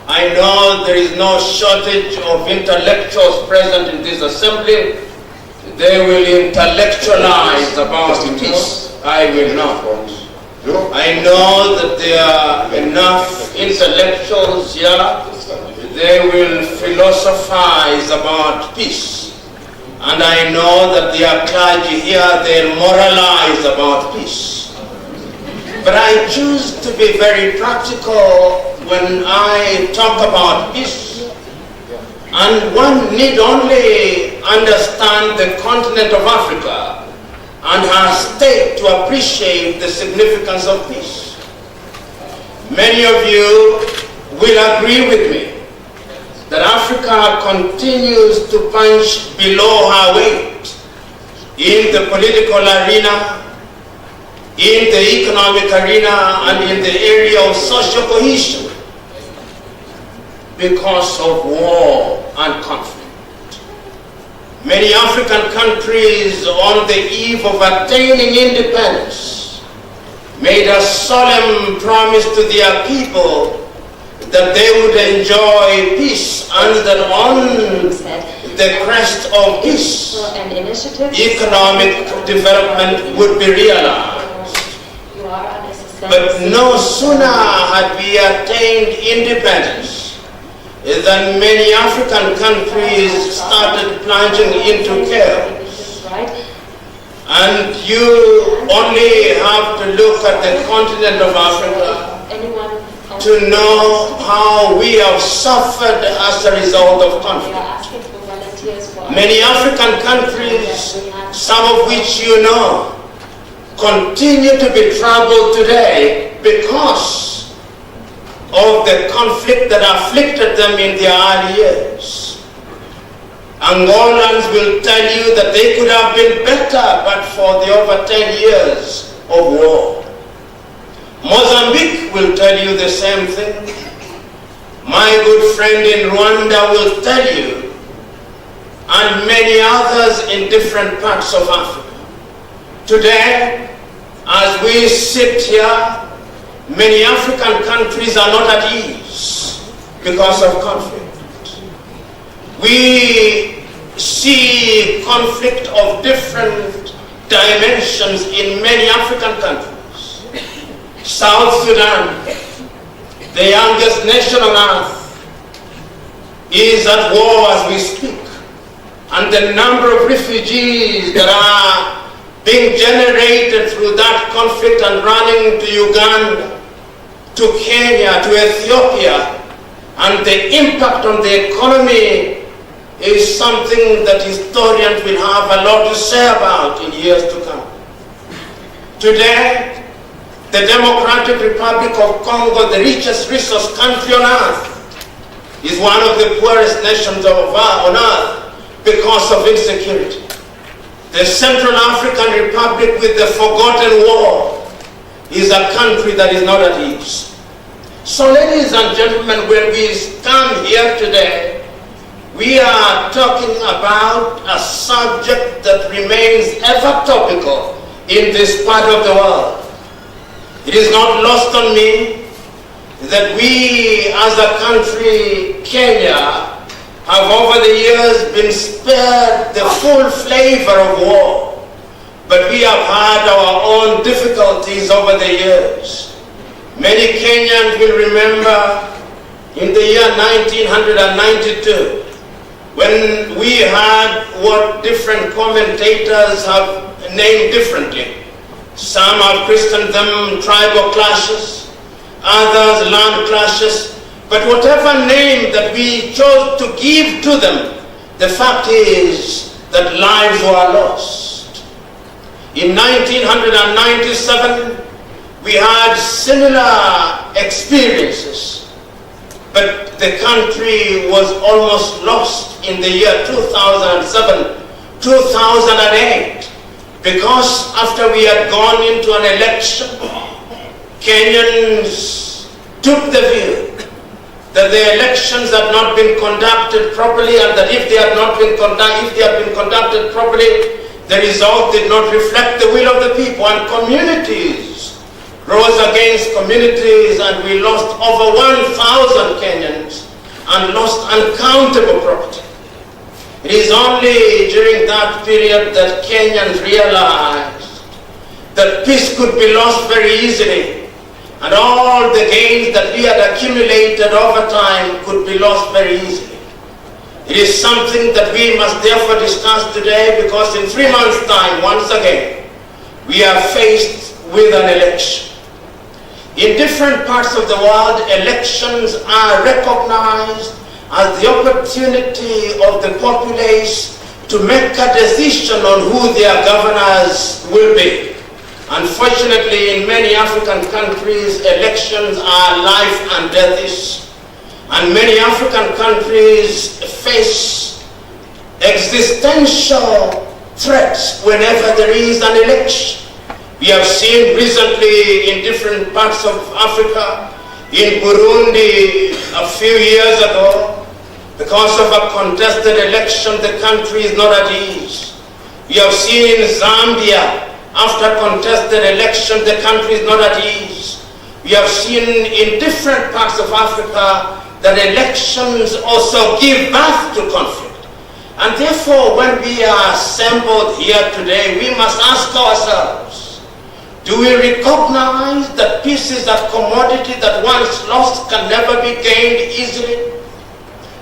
I know there is no shortage of intellectuals present in this assembly. They will intellectualize about peace. I will not. I know that there are enough intellectuals here. They will philosophize about peace. And I know that there are clergy here, they'll moralize about peace. But I choose to be very practical when I talk about peace. And one need only understand the continent of Africa and her state to appreciate the significance of peace. Many of you will agree with me that Africa continues to punch below her weight in the political arena, in the economic arena, and in the area of social cohesion because of war and conflict. Many African countries on the eve of attaining independence made a solemn promise to their people that they would enjoy peace and that on the crest of peace, economic development would be realized. But no sooner had we attained independence than many African countries started plunging into chaos. And you only have to look at the continent of Africa to know how we have suffered as a result of conflict. Many African countries, some of which you know, continue to be troubled today because of the conflict that afflicted them in their early years. Angolans will tell you that they could have been better but for the over 10 years of war. Mozambique will tell you the same thing. My good friend in Rwanda will tell you, and many others in different parts of Africa. Today, as we sit here, many African countries are not at ease because of conflict. We see conflict of different dimensions in many African countries. South Sudan, the youngest nation on earth, is at war as we speak. And the number of refugees that are being generated through that conflict and running to Uganda, to Kenya, to Ethiopia, and the impact on the economy is something that historians will have a lot to say about in years to come. Today, the Democratic Republic of Congo, the richest resource country on earth, is one of the poorest nations on earth because of insecurity. The Central African Republic with the forgotten war is a country that is not at ease. So ladies and gentlemen, when we stand here today, we are talking about a subject that remains ever topical in this part of the world. It is not lost on me that we as a country, Kenya, have over the years been spared the full flavor of war. But we have had our own difficulties over the years. Many Kenyans will remember in the year 1992, when we had what different commentators have named differently. Some have christened them tribal clashes, others land clashes, but whatever name that we chose to give to them, the fact is that lives were lost. In 1997, we had similar experiences, but the country was almost lost in the year 2007, 2008. Because after we had gone into an election, Kenyans took the view that the elections had not been conducted properly, and that if they had been conducted properly, the result did not reflect the will of the people, and communities rose against communities, and we lost over 1,000 Kenyans and lost uncountable property. It is only during that period that Kenyans realized that peace could be lost very easily, and all the gains that we had accumulated over time could be lost very easily. It is something that we must therefore discuss today, because in 3 months' time, once again, we are faced with an election. In different parts of the world, elections are recognized as the opportunity of the populace to make a decision on who their governors will be. Unfortunately, in many African countries, elections are life and death issues, and many African countries face existential threats whenever there is an election. We have seen recently in different parts of Africa, in Burundi a few years ago, because of a contested election, the country is not at ease. We have seen in Zambia, after contested election, the country is not at ease. We have seen in different parts of Africa that elections also give birth to conflict. And therefore, when we are assembled here today, we must ask ourselves, do we recognize that peace is a commodity that once lost can never be gained easily?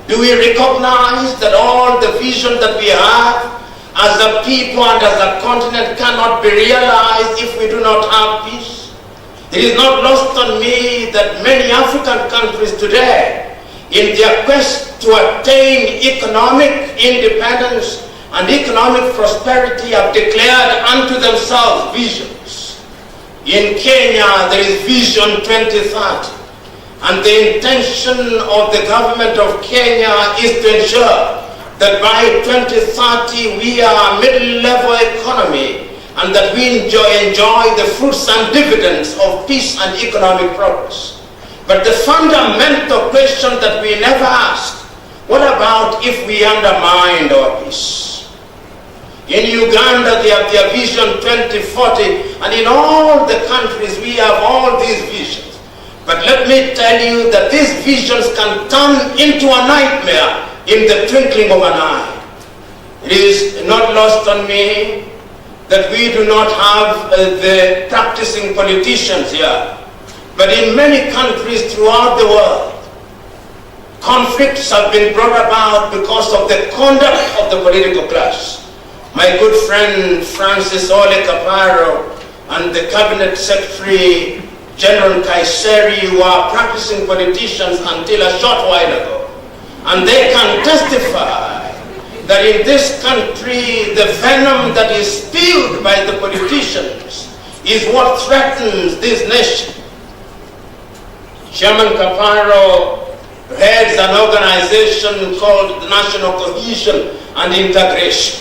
Do we recognize that all the vision that we have as a people and as a continent cannot be realized if we do not have peace? It is not lost on me that many African countries today, in their quest to attain economic independence and economic prosperity, have declared unto themselves visions. In Kenya, there is Vision 2030. And the intention of the government of Kenya is to ensure that by 2030 we are a middle-level economy, and that we enjoy the fruits and dividends of peace and economic progress. But the fundamental question that we never ask, what about if we undermine our peace? In Uganda, they have their Vision 2040, and in all the countries we have all these visions. But let me tell you that these visions can turn into a nightmare in the twinkling of an eye. It is not lost on me that we do not have the practicing politicians here. But in many countries throughout the world, conflicts have been brought about because of the conduct of the political class. My good friend Francis Ole Kaparo and the Cabinet Secretary General Kaiseri were practicing politicians until a short while ago. And they can testify that in this country, the venom that is spilled by the politicians is what threatens this nation. Chairman Kaparo heads an organization called the National Cohesion and Integration.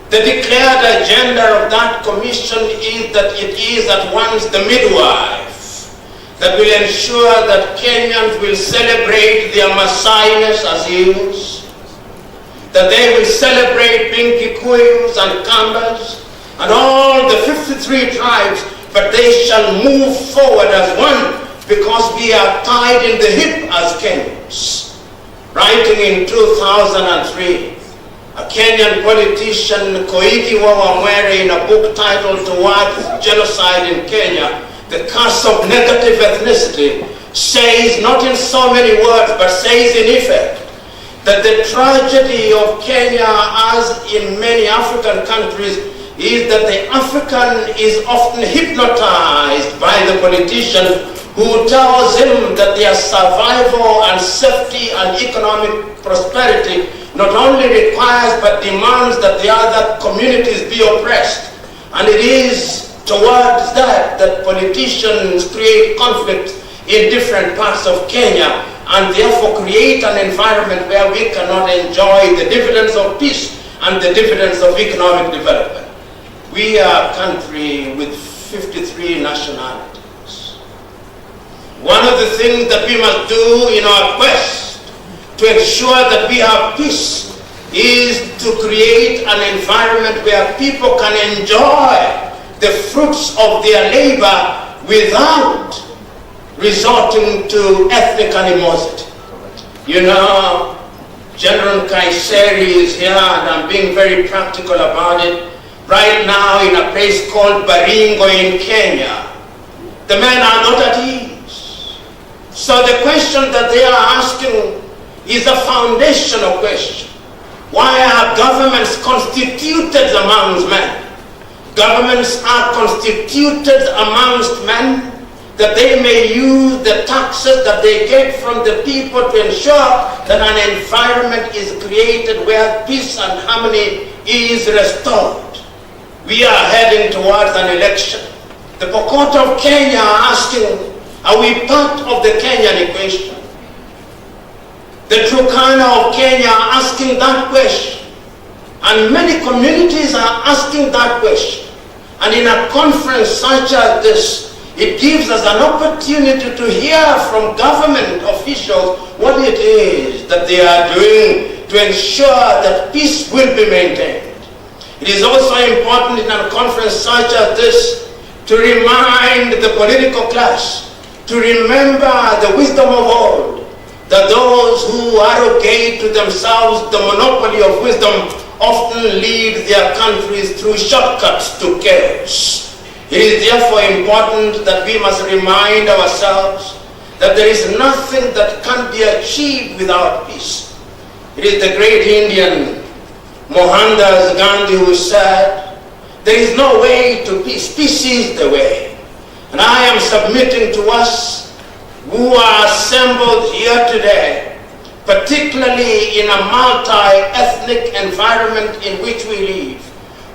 The declared agenda of that commission is that it is at once the midwife that will ensure that Kenyans will celebrate their Maasai-ness as Igbos, that they will celebrate being Kikuyus and Kambas and all the 53 tribes, but they shall move forward as one because we are tied in the hip as Kenyans. Writing in 2003, a Kenyan politician, Koigi Wawamwere, in a book titled Towards Genocide in Kenya, The Curse of Negative Ethnicity, says, not in so many words, but says in effect, that the tragedy of Kenya, as in many African countries, is that the African is often hypnotized by the politician who tells him that their survival and safety and economic prosperity not only requires but demands that the other communities be oppressed. And it is towards that politicians create conflict in different parts of Kenya, and therefore create an environment where we cannot enjoy the dividends of peace and the dividends of economic development. We are a country with 53 nationalities. One of the things that we must do in our quest to ensure that we have peace is to create an environment where people can enjoy the fruits of their labor without resorting to ethnic animosity. You know, General Kaiseri is here, and I'm being very practical about it. Right now in a place called Baringo in Kenya, the men are not at ease. So the question that they are asking is a foundational question. Why are governments constituted amongst men? Governments are constituted amongst men that they may use the taxes that they get from the people to ensure that an environment is created where peace and harmony is restored. We are heading towards an election. The Pokot of Kenya are asking, are we part of the Kenyan equation? The Turkana of Kenya are asking that question. And many communities are asking that question. And in a conference such as this, it gives us an opportunity to hear from government officials what it is that they are doing to ensure that peace will be maintained. It is also important in a conference such as this to remind the political class, to remember the wisdom of old, that those who arrogate to themselves the monopoly of wisdom often lead their countries through shortcuts to chaos. It is therefore important that we must remind ourselves that there is nothing that can be achieved without peace. It is the great Indian Mohandas Gandhi who said, there is no way to peace. Peace is the way. And I am submitting to us who are assembled here today, particularly in a multi-ethnic environment in which we live,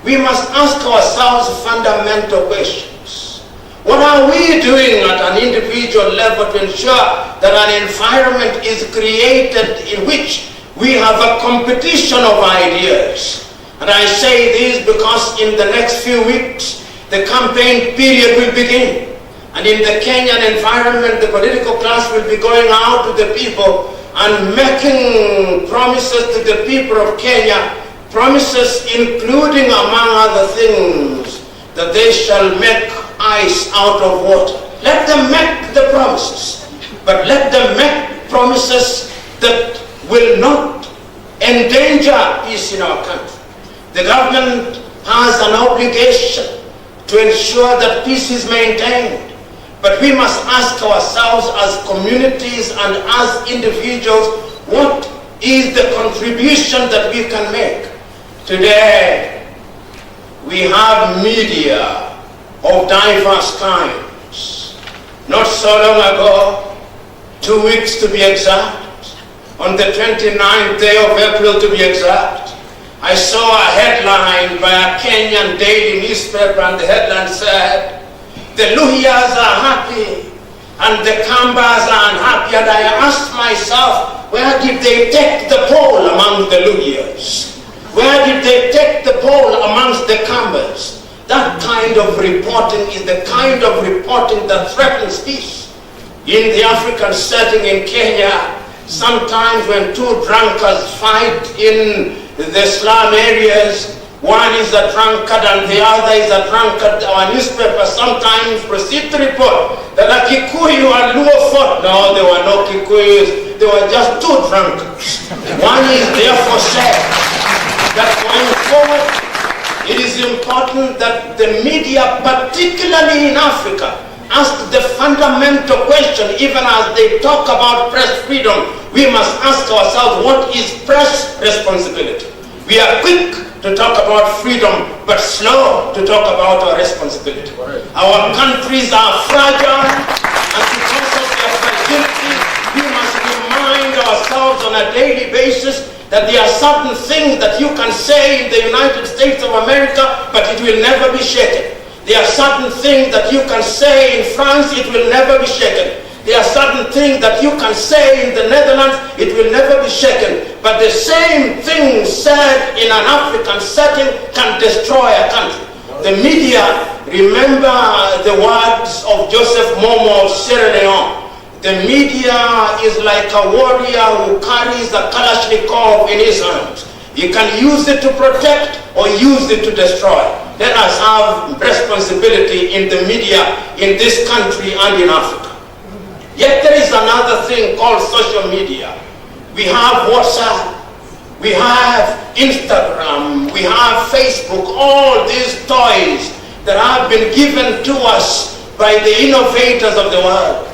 we must ask ourselves fundamental questions. What are we doing at an individual level to ensure that an environment is created in which we have a competition of ideas? And I say this because in the next few weeks, the campaign period will begin. And in the Kenyan environment, the political class will be going out to the people and making promises to the people of Kenya, promises including, among other things, that they shall make ice out of water. Let them make the promises, but let them make promises that will not endanger peace in our country. The government has an obligation to ensure that peace is maintained, but we must ask ourselves as communities and as individuals, what is the contribution that we can make? Today, we have media of diverse kinds. Not so long ago, 2 weeks to be exact, on the 29th day of April to be exact, I saw a headline by a Kenyan daily newspaper, and the headline said, the Luhyas are happy and the Kambas are unhappy. And I asked myself, where did they take the poll among the Luhyas? Where did they take the poll amongst the Kambas? That kind of reporting is the kind of reporting that threatens peace. In the African setting in Kenya, sometimes when two drunkards fight in the slum areas, one is a drunkard and the other is a drunkard, our newspaper sometimes proceed to report that a Kikuyu and Luo fought. No, there were no Kikuyus, there were just two drunkards. One is therefore said that going forward, it is important that the media, particularly in Africa, ask the fundamental question. Even as they talk about press freedom, we must ask ourselves, what is press responsibility? We are quick to talk about freedom, but slow to talk about our responsibility. Our countries are fragile, and because of their fragility, we must remind ourselves on a daily basis that there are certain things that you can say in the United States of America, but it will never be shaken. There are certain things that you can say in France, it will never be shaken. There are certain things that you can say in the Netherlands, it will never be shaken. But the same thing said in an African setting can destroy a country. The media, remember the words of Joseph Momo of Sierra Leone. The media is like a warrior who carries a Kalashnikov in his hands. He can use it to protect or use it to destroy. Let us have responsibility in the media in this country and in Africa. Yet there is another thing called social media. We have WhatsApp, we have Instagram, we have Facebook, all these toys that have been given to us by the innovators of the world.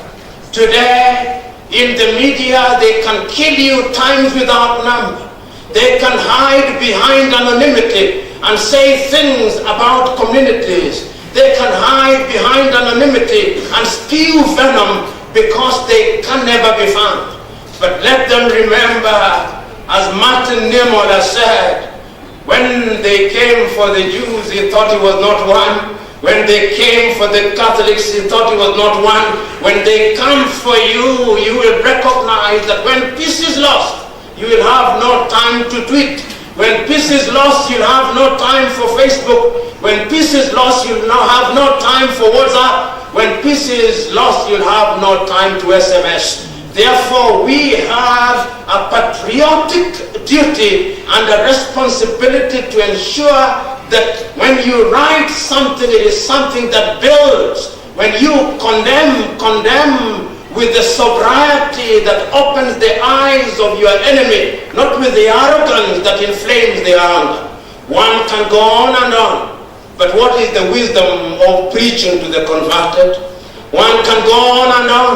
Today, in the media, they can kill you times without number. They can hide behind anonymity and say things about communities. They can hide behind anonymity and spew venom because they can never be found. But let them remember, as Martin Niemöller said, when they came for the Jews, he thought he was not one. When they came for the Catholics, he thought he was not one. When they come for you, you will recognize that when peace is lost, you will have no time to tweet. When peace is lost, you'll have no time for Facebook. When peace is lost, you'll now have no time for WhatsApp. When peace is lost, you'll have no time to SMS. Therefore, we have a patriotic duty and a responsibility to ensure that when you write something, it is something that builds. When you condemn with the sobriety that opens the eyes of your enemy, not with the arrogance that inflames their anger. One can go on and on, but what is the wisdom of preaching to the converted? One can go on and on,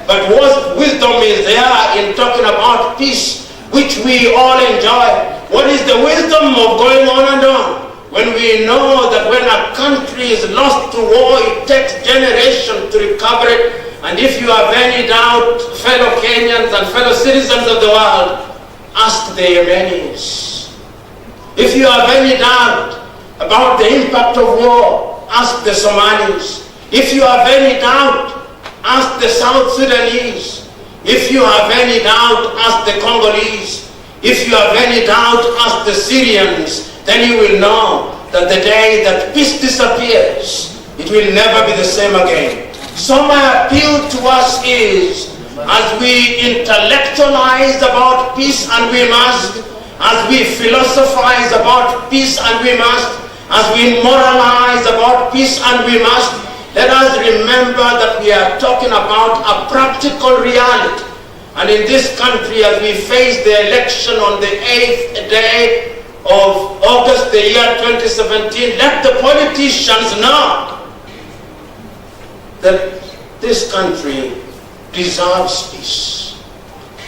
but what wisdom is there in talking about peace, which we all enjoy? What is the wisdom of going on and on? When we know that when a country is lost to war, it takes generations to recover it. And if you have any doubt, fellow Kenyans and fellow citizens of the world, ask the Yemenis. If you have any doubt about the impact of war, ask the Somalis. If you have any doubt, ask the South Sudanese. If you have any doubt, ask the Congolese. If you have any doubt, ask the Syrians. Then you will know that the day that peace disappears, it will never be the same again. So my appeal to us is, as we intellectualize about peace, and we must, as we philosophize about peace, and we must, as we moralize about peace, and we must, let us remember that we are talking about a practical reality. And in this country, as we face the election on the 8th day of August, the year 2017, let the politicians know that this country deserves peace.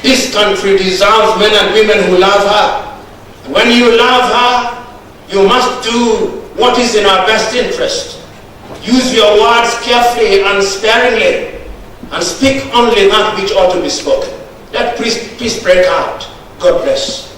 This country deserves men and women who love her. And when you love her, you must do what is in our best interest. Use your words carefully and sparingly, and speak only that which ought to be spoken. Let peace break out. God bless.